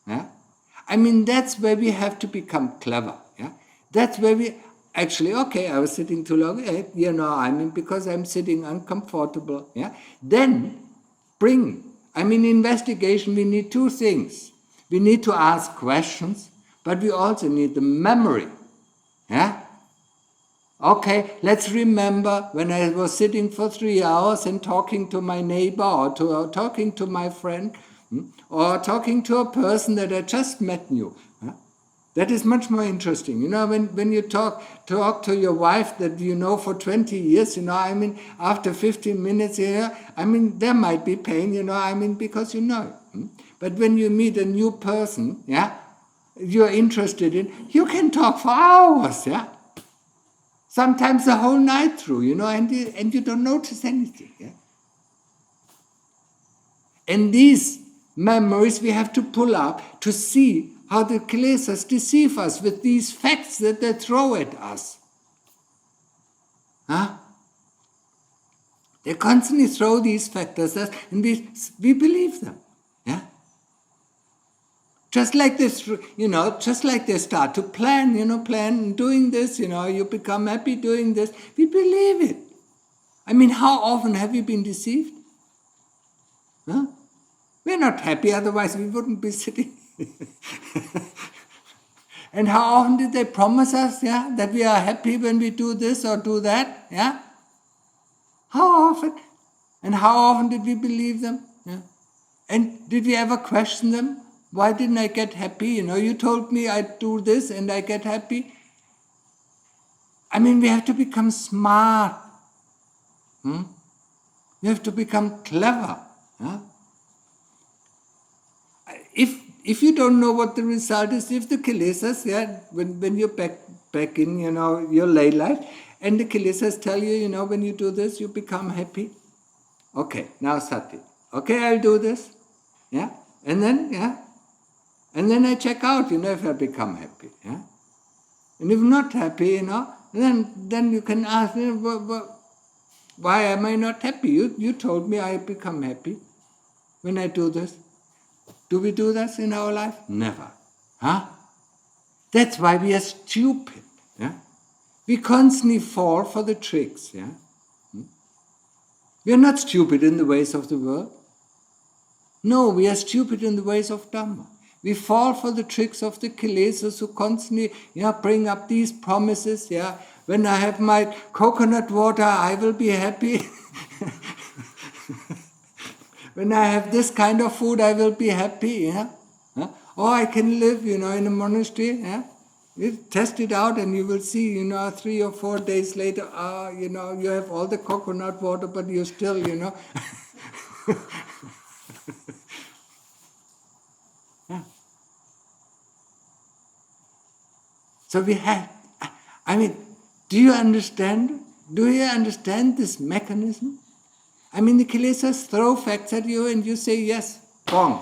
Yeah? That's where we have to become clever. Yeah? That's where we actually, okay, I was sitting too long. Because I'm sitting uncomfortable. Yeah? Then investigation, we need two things. We need to ask questions, but we also need the memory. Yeah? Okay, let's remember when I was sitting for 3 hours and talking to my neighbor or talking to my friend or talking to a person that I just met new. That is much more interesting. When you talk to your wife that you know for 20 years, after 15 minutes, there might be pain, because you know. But when you meet a new person, you're interested in, you can talk for hours, sometimes the whole night through, and you don't notice anything. And these memories we have to pull up to see how the kilesas deceive us with these facts that they throw at us. They constantly throw these factors at us, and we believe them. Just like this, just like they start to plan doing this, you become happy doing this. We believe it. How often have you been deceived? We're not happy, otherwise we wouldn't be sitting. And how often did they promise us, that we are happy when we do this or do that? How often? And how often did we believe them? And did we ever question them? Why didn't I get happy? You told me I'd do this and I get happy. We have to become smart. We have to become clever. If you don't know what the result is, if the kilesas, when you're back in, your lay life, and the kilesas tell you, when you do this, you become happy. Okay, now sati. Okay, I'll do this. And then I check out, if I become happy. And if not happy, then you can ask, why am I not happy? You told me I become happy when I do this. Do we do this in our life? Never. That's why we are stupid. We constantly fall for the tricks. We are not stupid in the ways of the world. No, we are stupid in the ways of Dhamma. We fall for the tricks of the kilesas who constantly bring up these promises. When I have my coconut water, I will be happy. When I have this kind of food, I will be happy. Or I can live, in a monastery. You test it out and you will see, 3 or 4 days later, you have all the coconut water, but you're still, So we have, do you understand? Do you understand this mechanism? The kilesas throw facts at you and you say, yes, bong,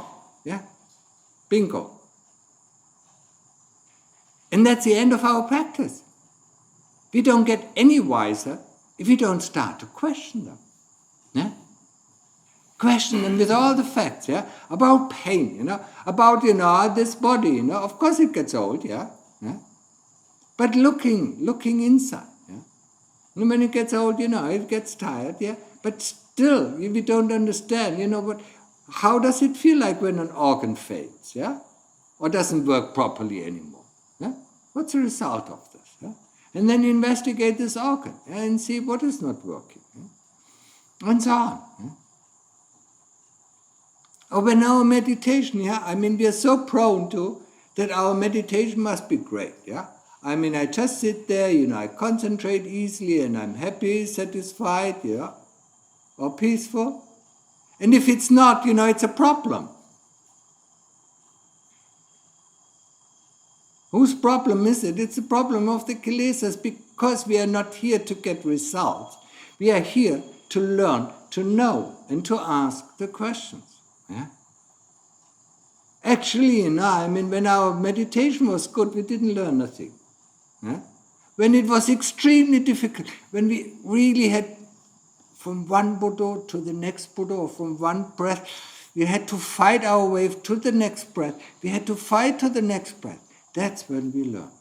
bingo. And that's the end of our practice. We don't get any wiser if we don't start to question them. Question them with all the facts, about pain, about, this body, of course it gets old, but looking inside, And when it gets old, it gets tired, but still, we don't understand, how does it feel like when an organ fades, or doesn't work properly anymore? What's the result of this? And then investigate this organ and see what is not working, and so on. Or when our meditation, we are so prone to that our meditation must be great, I just sit there, I concentrate easily and I'm happy, satisfied, or peaceful. And if it's not, it's a problem. Whose problem is it? It's a problem of the kilesas, because we are not here to get results. We are here to learn, to know, and to ask the questions. Actually, when our meditation was good, we didn't learn nothing. When it was extremely difficult, when we really had from one Buddha to the next Buddha, or from one breath, we had to fight our way to the next breath. We had to fight to the next breath. That's when we learn.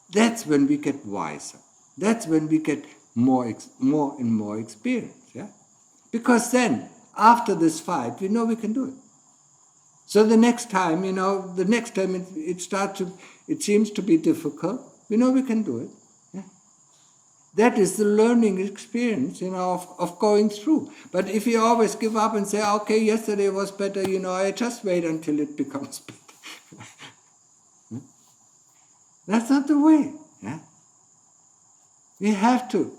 That's when we get wiser. That's when we get more and more experience. Because then, after this fight, we know we can do it. So the next time, it seems to be difficult, we know we can do it. Yeah? That is the learning experience, of going through. But if you always give up and say, okay, yesterday was better, I just wait until it becomes better. That's not the way. Yeah? We have to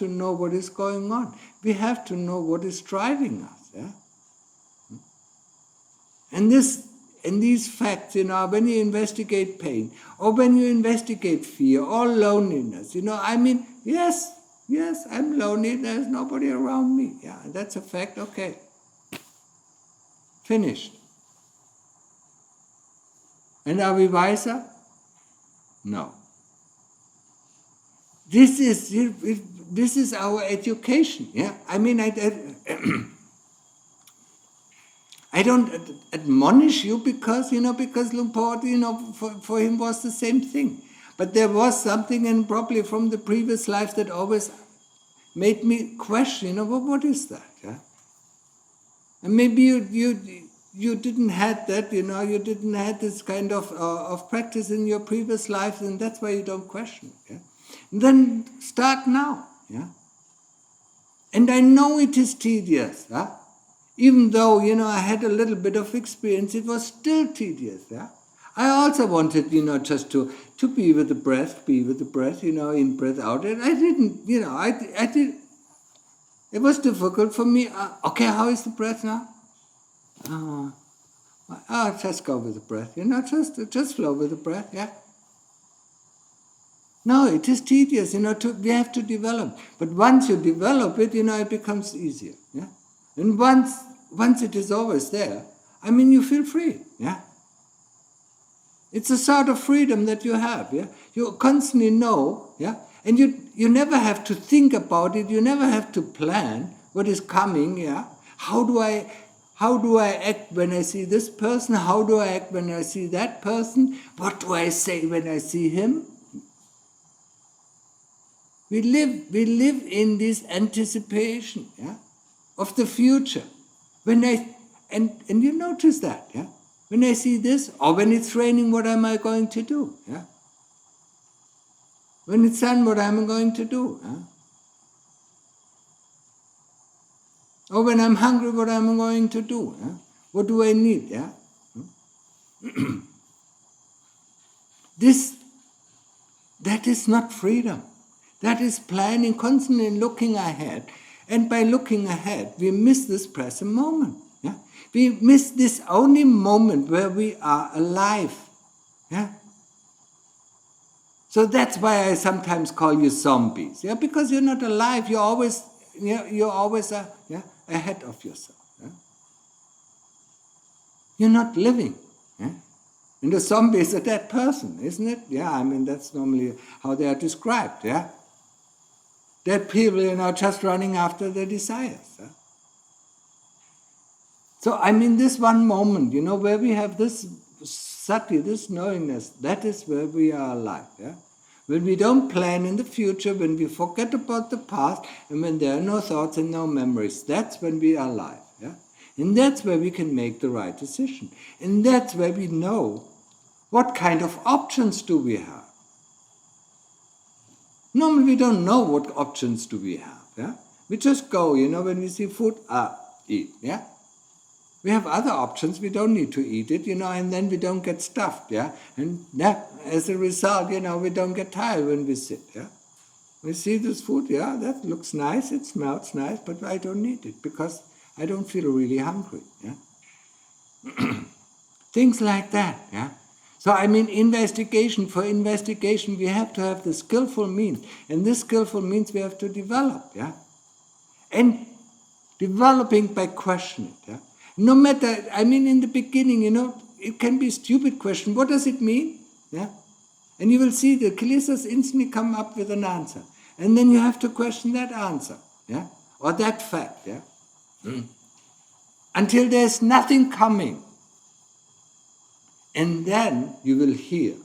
know what is going on. We have to know what is driving us. Yeah? And these facts, when you investigate pain, or when you investigate fear, or loneliness, yes, I'm lonely, there's nobody around me. Yeah, that's a fact, okay. Finished. And are we wiser? No. This is our education. Yeah, I don't admonish you because Luang Por, for him was the same thing. But there was something, and probably from the previous life, that always made me question, what is that? Yeah? And maybe you didn't have that, you didn't have this kind of practice in your previous life, and that's why you don't question it. Yeah? And then start now. Yeah? And I know it is tedious. Yeah? Even though, I had a little bit of experience, it was still tedious. Yeah? I also wanted, just to be with the breath, in breath, out. And I didn't, I did. It was difficult for me. Okay, how is the breath now? Just go with the breath, just flow with the breath, yeah? No, it is tedious, we have to develop. But once you develop it, it becomes easier, yeah? And once it is always there, you feel free, yeah? It's a sort of freedom that you have, yeah? You constantly know, yeah? And you never have to think about it, you never have to plan what is coming, yeah? How do I act when I see this person? How do I act when I see that person? What do I say when I see him? We live in this anticipation, yeah, of the future. And you notice that, yeah? When I see this, or when it's raining, what am I going to do? Yeah? When it's sun, what am I going to do? Yeah? Or when I'm hungry, what am I going to do? Yeah? What do I need? Yeah? That is not freedom. That is planning, constantly looking ahead. And by looking ahead, we miss this present moment. Yeah? We miss this only moment where we are alive. Yeah? So that's why I sometimes call you zombies. Yeah? Because you're not alive. You're always ahead of yourself. Yeah? You're not living. Yeah? And a zombie is a dead person, isn't it? Yeah, that's normally how they are described, yeah? Dead people, just running after their desires. Yeah? So, this one moment, where we have this sati, this knowingness, that is where we are alive, yeah? When we don't plan in the future, when we forget about the past, and when there are no thoughts and no memories, that's when we are alive, yeah? And that's where we can make the right decision. And that's where we know what kind of options do we have. Normally we don't know what options do we have. Yeah? We just go, when we see food, eat. Yeah? We have other options, we don't need to eat it, and then we don't get stuffed. Yeah? And as a result, we don't get tired when we sit. Yeah? We see this food, yeah, that looks nice, it smells nice, but I don't need it because I don't feel really hungry. Yeah? Things like that. Yeah? So investigation, for investigation we have to have the skillful means. And this skillful means we have to develop. Yeah? And developing by questioning. Yeah? No matter, in the beginning, it can be a stupid question. What does it mean? Yeah? And you will see the kilesas instantly come up with an answer. And then you have to question that answer. Yeah? Or that fact. Yeah? Until there's nothing coming. And then you will hear,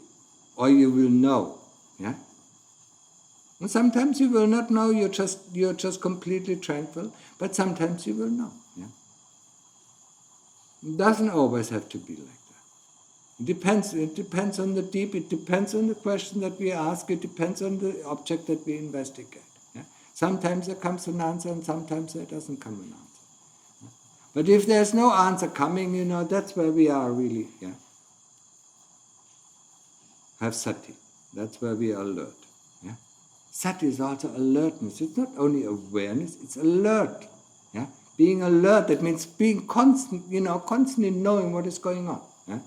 or you will know, yeah. And sometimes you will not know. You're just completely tranquil. But sometimes you will know, yeah. It doesn't always have to be like that. It depends on the deep, it depends on the question that we ask, it depends on the object that we investigate. Yeah? Sometimes there comes an answer and sometimes there doesn't come an answer. But if there's no answer coming, that's where we are really. Yeah? Have sati. That's where we are alert. Yeah? Sati is also alertness. It's not only awareness, it's alert. Yeah? Being alert, that means being constant, constantly knowing what is going on. Yeah?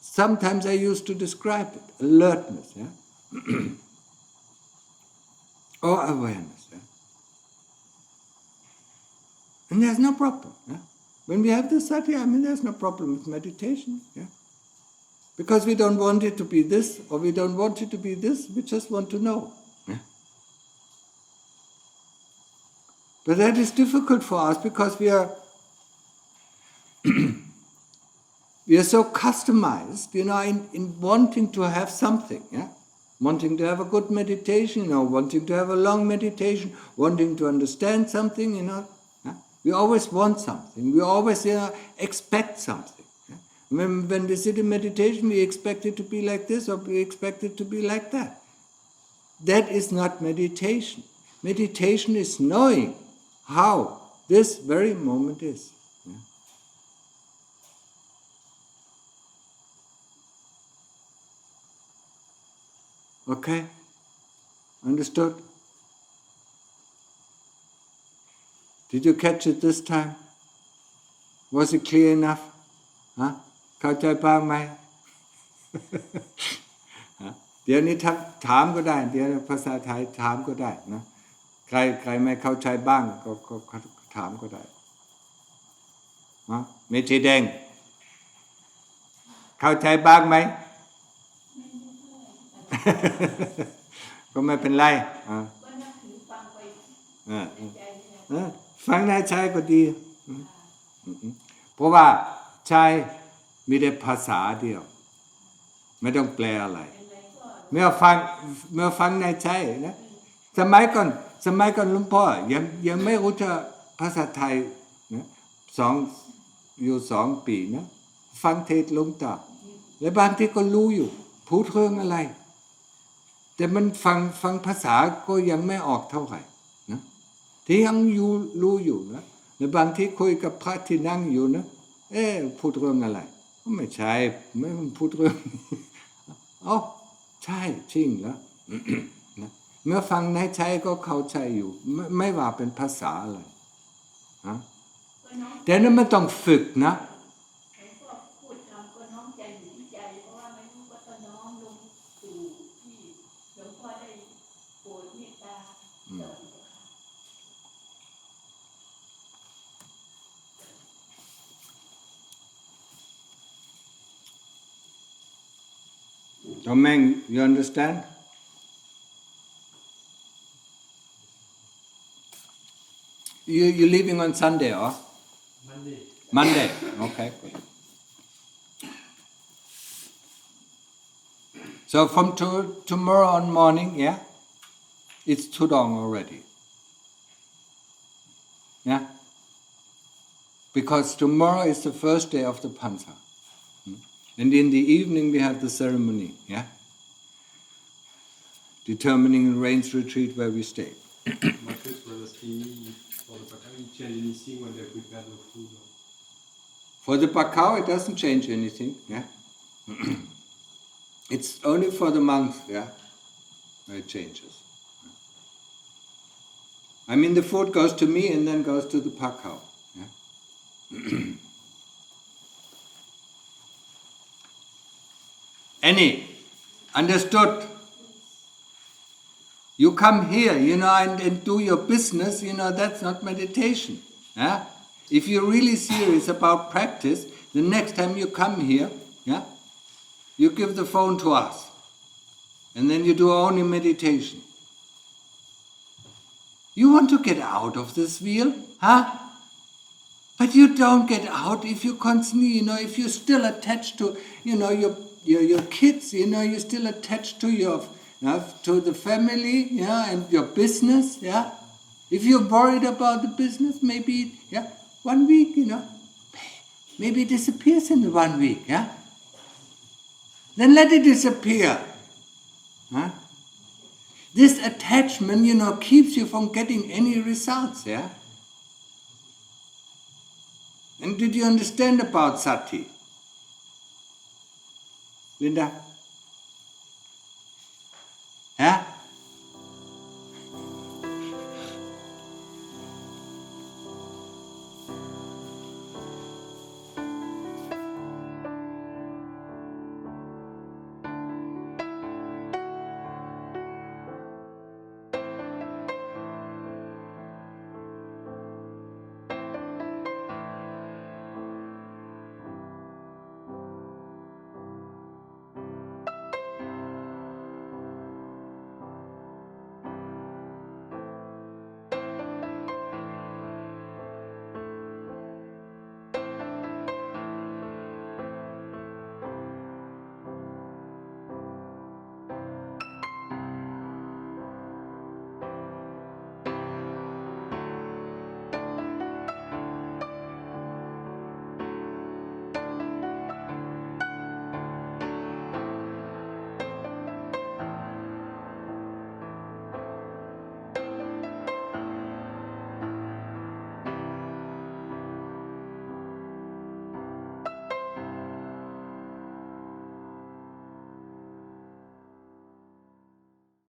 Sometimes I used to describe it, alertness, yeah? Or awareness. Yeah? And there's no problem. Yeah? When we have the sati, there's no problem with meditation. Yeah? Because we don't want it to be this, or we don't want it to be this, we just want to know. Yeah? But that is difficult for us because we are so customized, in wanting to have something, yeah? Wanting to have a good meditation, wanting to have a long meditation, wanting to understand something, yeah? We always want something. We always expect something. Yeah? When we sit in meditation, we expect it to be like this or we expect it to be like that. That is not meditation. Meditation is knowing how this very moment is. Yeah? Okay? Understood? Did you catch it this time? Was it clear enough? เข้าใจบ้างไหม เดี๋ยวนี้ถามก็ได้ เดี๋ยวภาษาไทยถามก็ได้นะใครไม่เข้าใจบ้างก็ถามก็ได้เมธีแดงเข้าใจบ้างไหม ก็ไม่เป็นไรฟังในใจก็ดีเพราะว่าใช้มีแต่ภาษาเดียวไม่ต้องแปลอะไรเมื่อฟังในใจนะสมัยก่อนหลวงพ่อยังไม่รู้จักภาษาไทยนะ2 ปีนะฟังเทศน์หลวงตาและบางทีก็รู้อยู่พูดเรื่องอะไรแต่มันฟังภาษาก็ยังไม่ออกเท่าไหร่นะที่ยังรู้อยู่นะและบางทีคุยกับพระที่นั่งอยู่นะพูดเรื่องอะไรไม่ใช่ไม่พูดเรื่องอ๋อใช่จริงแล้วนะเมื่อฟังในใจก็เข้าใจอยู่ไม่ว่าเป็นภาษาอะไรนะแต่นั้นมันต้องฝึกนะMeng, you understand? You're leaving on Sunday, or? Monday. Okay, good. So from tomorrow on morning, yeah? It's Tudong already. Yeah? Because tomorrow is the first day of the Pansa. And in the evening we have the ceremony, yeah? Determining the rains retreat where we stay. For the Pakao, it doesn't change anything, yeah? It's only for the month, yeah? Where it changes. The food goes to me and then goes to the Pakao, yeah? Any? Understood? You come here, and do your business, that's not meditation. Yeah? If you're really serious about practice, the next time you come here, yeah, you give the phone to us. And then you do only meditation. You want to get out of this wheel, huh? But you don't get out if you constantly, if you're still attached to, your kids, you're still attached to to the family, yeah, and your business, yeah. If you're worried about the business, maybe 1 week, maybe it disappears in the 1 week, Then let it disappear. Huh? This attachment, keeps you from getting any results, And did you understand about sati? Linda?